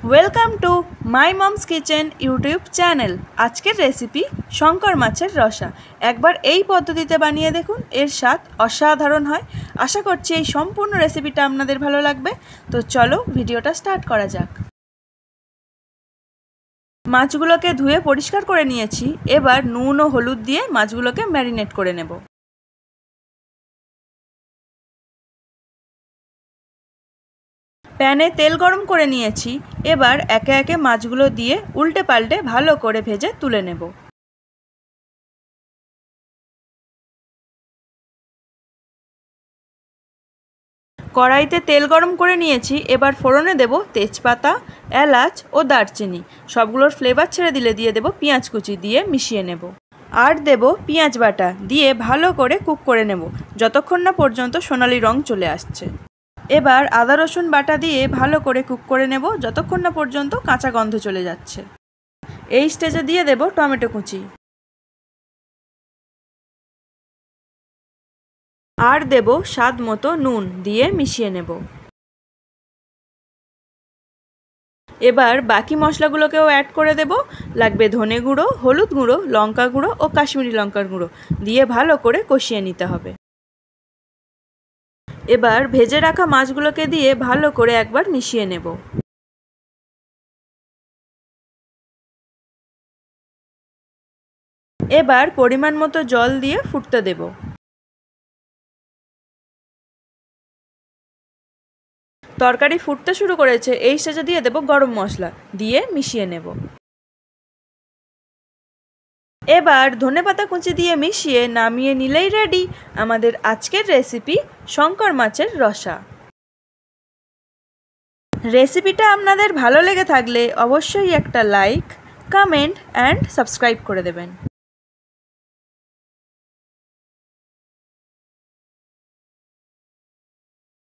Welcome to my moms kitchen YouTube channel. আজকের recipe Shankar মাছের রসা। একবার এই পদ্ধতিতে বানিয়ে দেখুন, এর স্বাদ অসাধারণ হয়। আশা করছি এই সম্পূর্ণ রেসিপিটা আপনাদের ভালো লাগবে। তো চলো ভিডিওটা স্টার্ট করা যাক। মাছগুলোকে ধুয়ে পরিষ্কার করে নিয়েছি। এবার নুন ও হলুদ দিয়ে মাছগুলোকে ম্যারিনেট করে নেব। প্যানে তেল গরম করে নিয়েছি। এবার একে একে মাছগুলো দিয়ে উল্টে পাল্টে ভালো করে ভেজে তুলে নেব। কড়াইতে তেল গরম করে নিয়েছি। এবার ফোড়নে দেব তেজপাতা, এলাচ ও দারচিনি। সবগুলোর ফ্লেভার ছেড়ে দিলে দিয়ে দেব পেঁয়াজ কুচি, দিয়ে মিশিয়ে নেব। আর দেব পেঁয়াজ বাটা, দিয়ে ভালো করে কুক করে নেব যতক্ষণ না পর্যন্ত সোনালি রং চলে আসছে। এবার আদা রসুন বাটা দিয়ে ভালো করে কুক করে নেব যতক্ষণ না পর্যন্ত কাঁচা গন্ধ চলে যাচ্ছে। এই স্টেজে দিয়ে দেব টমেটো কুচি আর দেব স্বাদ মতো নুন, দিয়ে মিশিয়ে নেব। এবার বাকি মশলাগুলোকেও অ্যাড করে দেব। লাগবে ধনে গুঁড়ো, হলুদ গুঁড়ো, লঙ্কা গুঁড়ো ও কাশ্মীরি লঙ্কার গুঁড়ো, দিয়ে ভালো করে কষিয়ে নিতে হবে। এবার ভেজে রাখা মাছগুলোকে দিয়ে ভালো করে একবার মিশিয়ে নেব। এবার পরিমাণ মতো জল দিয়ে ফুটতে দেব। তরকারি ফুটতে শুরু করেছে। এই স্টেজে দিয়ে দেব গরম মশলা, দিয়ে মিশিয়ে নেব। এবার ধনেপাতা কুচি দিয়ে মিশিয়ে নামিয়ে নিলেই রেডি আমাদের আজকের রেসিপি শঙ্কর মাছের রসা। রেসিপিটা আপনাদের ভালো লেগে থাকলে অবশ্যই একটা লাইক, কমেন্ট অ্যান্ড সাবস্ক্রাইব করে দেবেন।